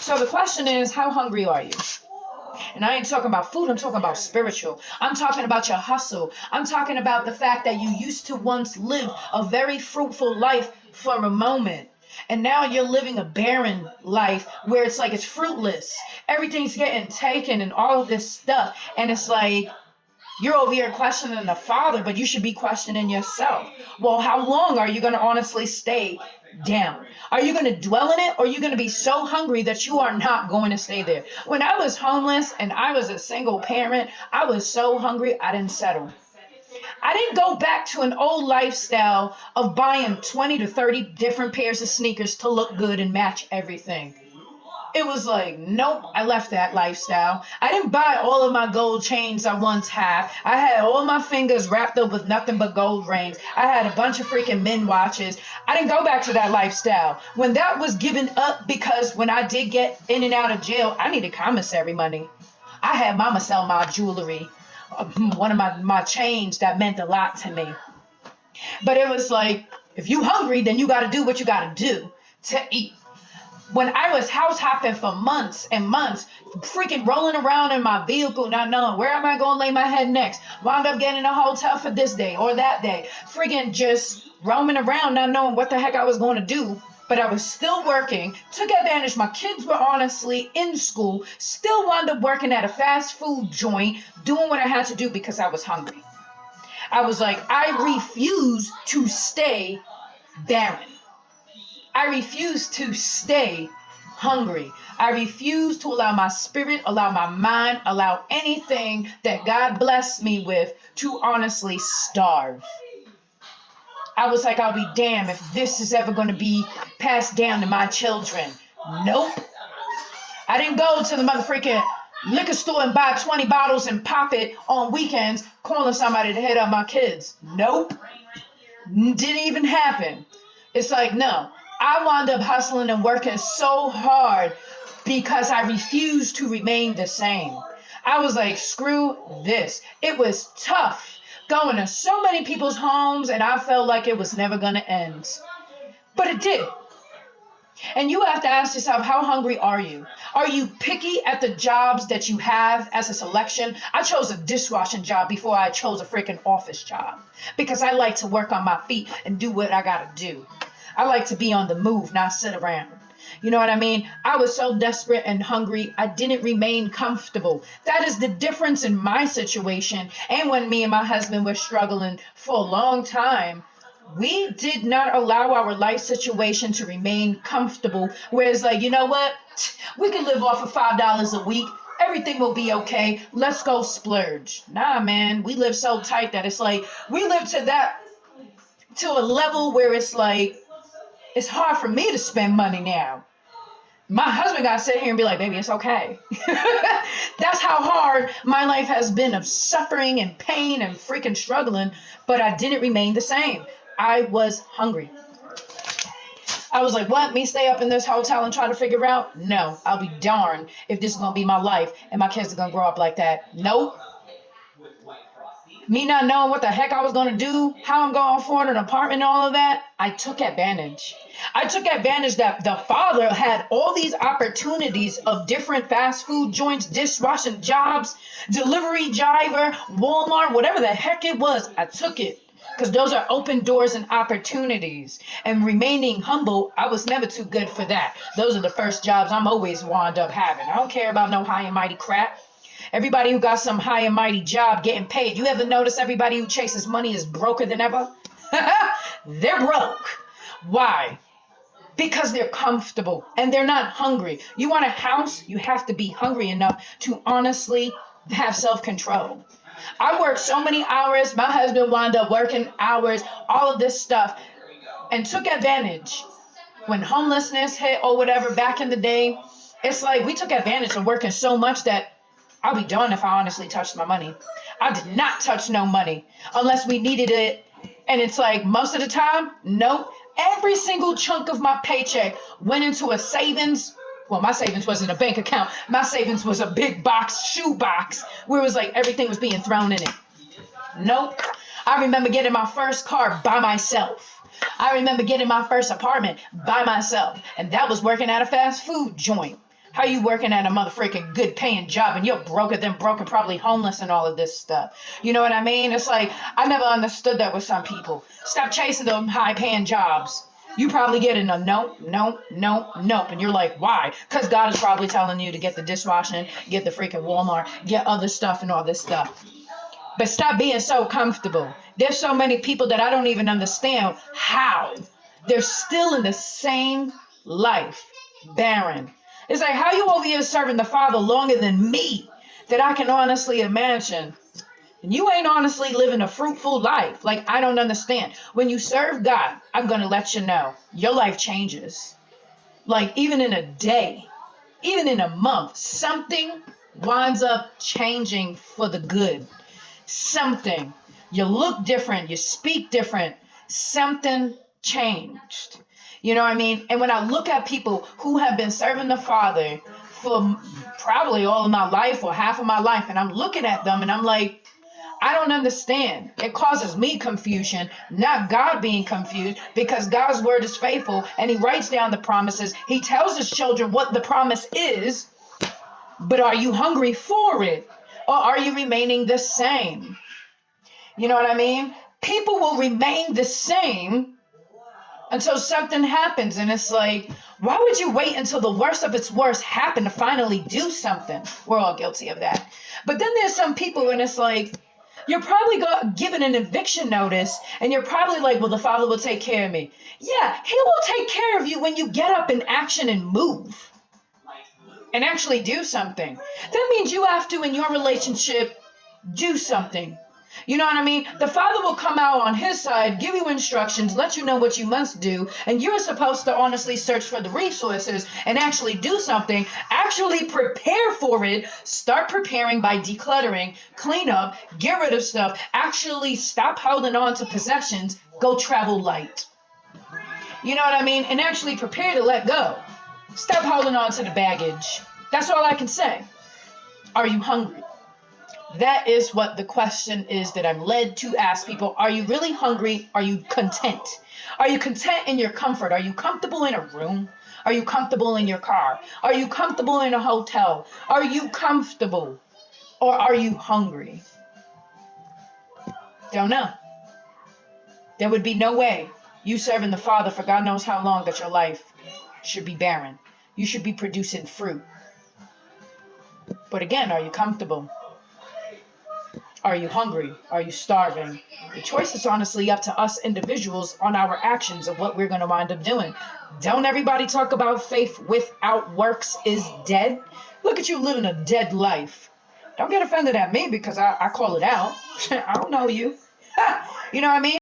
So the question is, how hungry are you? And I ain't talking about food, I'm talking about spiritual. I'm talking about your hustle. I'm talking about the fact that you used to once live a very fruitful life for a moment. And now you're living a barren life where it's like it's fruitless. Everything's getting taken and all of this stuff. And it's like, you're over here questioning the Father, but you should be questioning yourself. Well, how long are you going to honestly stay down? Are you going to dwell in it, or are you going to be so hungry that you are not going to stay there? When I was homeless and I was a single parent, I was so hungry I didn't settle. I didn't go back to an old lifestyle of buying 20 to 30 different pairs of sneakers to look good and match everything. It was like, nope, I left that lifestyle. I didn't buy all of my gold chains I once had. I had all my fingers wrapped up with nothing but gold rings. I had a bunch of freaking men watches. I didn't go back to that lifestyle. When that was given up, because when I did get in and out of jail, I needed commissary money. I had mama sell my jewelry, one of my chains that meant a lot to me. But it was like, if you hungry, then you got to do what you got to do to eat. When I was house hopping for months and months, freaking rolling around in my vehicle, not knowing where am I going to lay my head next, wound up getting a hotel for this day or that day, freaking just roaming around, not knowing what the heck I was going to do. But I was still working, took advantage. My kids were honestly in school, still wound up working at a fast food joint, doing what I had to do because I was hungry. I was like, I refuse to stay barren. I refuse to stay hungry. I refuse to allow my spirit, allow my mind, allow anything that God blessed me with to honestly starve. I was like, I'll be damned if this is ever going to be passed down to my children. Nope. I didn't go to the motherfucking liquor store and buy 20 bottles and pop it on weekends, calling somebody to hit up my kids. Nope. Didn't even happen. It's like, no. I wound up hustling and working so hard because I refused to remain the same. I was like, screw this. It was tough going to so many people's homes, and I felt like it was never going to end. But it did. And you have to ask yourself, how hungry are you? Are you picky at the jobs that you have as a selection? I chose a dishwashing job before I chose a freaking office job because I like to work on my feet and do what I got to do. I like to be on the move, not sit around. You know what I mean? I was so desperate and hungry, I didn't remain comfortable. That is the difference in my situation. And when me and my husband were struggling for a long time, we did not allow our life situation to remain comfortable. Whereas, like, you know what? We can live off of $5 a week. Everything will be okay. Let's go splurge. Nah, man. We live so tight that it's like, we live to a level where it's like, it's hard for me to spend money now. My husband got to sit here and be like, baby, it's okay. That's how hard my life has been, of suffering and pain and freaking struggling. But I didn't remain the same. I was hungry. I was like, what? Me stay up in this hotel and try to figure out? No, I'll be darned if this is going to be my life and my kids are going to grow up like that. Nope. Me not knowing what the heck I was going to do, how I'm going to afford an apartment and all of that, I took advantage. I took advantage that the Father had all these opportunities of different fast food joints, dishwashing jobs, delivery driver, Walmart, whatever the heck it was. I took it because those are open doors and opportunities. And remaining humble, I was never too good for that. Those are the first jobs I'm always wound up having. I don't care about no high and mighty crap. Everybody who got some high and mighty job getting paid. You ever notice everybody who chases money is broker than ever? They're broke. Why? Because they're comfortable and they're not hungry. You want a house? You have to be hungry enough to honestly have self-control. I worked so many hours. My husband wound up working hours, all of this stuff, and took advantage. When homelessness hit or whatever back in the day, it's like we took advantage of working so much that I'll be darned if I honestly touched my money. I did not touch no money unless we needed it. And it's like most of the time, nope. Every single chunk of my paycheck went into a savings. Well, my savings wasn't a bank account. My savings was a big box, shoe box, where it was like everything was being thrown in it. Nope. I remember getting my first car by myself. I remember getting my first apartment by myself. And that was working at a fast food joint. How you working at a motherfucking good paying job and you're broker than broken, probably homeless and all of this stuff? You know what I mean? It's like, I never understood that with some people. Stop chasing them high paying jobs. You probably getting a nope, nope, nope, nope. And you're like, why? Because God is probably telling you to get the dishwashing, get the freaking Walmart, get other stuff and all this stuff. But stop being so comfortable. There's so many people that I don't even understand how they're still in the same life, barren. It's like, how you over here serving the Father longer than me that I can honestly imagine? And you ain't honestly living a fruitful life. Like, I don't understand. When you serve God, I'm going to let you know, your life changes. Like, even in a day, even in a month, something winds up changing for the good. Something. You look different. You speak different. Something changed. You know what I mean? And when I look at people who have been serving the Father for probably all of my life or half of my life, and I'm looking at them and I'm like, I don't understand. It causes me confusion, not God being confused, because God's word is faithful and he writes down the promises. He tells his children what the promise is, but are you hungry for it? Or are you remaining the same? You know what I mean? People will remain the same until something happens. And it's like, why would you wait until the worst of its worst happen to finally do something? We're all guilty of that. But then there's some people and it's like, you're probably given an eviction notice and you're probably like, well, the Father will take care of me. Yeah, he will take care of you when you get up in action and move and actually do something. That means you have to, in your relationship, do something. You know what I mean? The Father will come out on his side, give you instructions, let you know what you must do, and you're supposed to honestly search for the resources and actually do something, actually prepare for it, start preparing by decluttering, clean up, get rid of stuff, actually stop holding on to possessions, go travel light. You know what I mean? And actually prepare to let go. Stop holding on to the baggage. That's all I can say. Are you hungry? That is what the question is that I'm led to ask people. Are you really hungry? Are you content? Are you content in your comfort? Are you comfortable in a room? Are you comfortable in your car? Are you comfortable in a hotel? Are you comfortable? Or are you hungry? Don't know. There would be no way you serving the Father for God knows how long that your life should be barren. You should be producing fruit. But again, are you comfortable? Are you hungry? Are you starving? The choice is honestly up to us individuals on our actions of what we're going to wind up doing. Don't everybody talk about faith without works is dead? Look at you living a dead life. Don't get offended at me because I call it out. I don't know you. You know what I mean?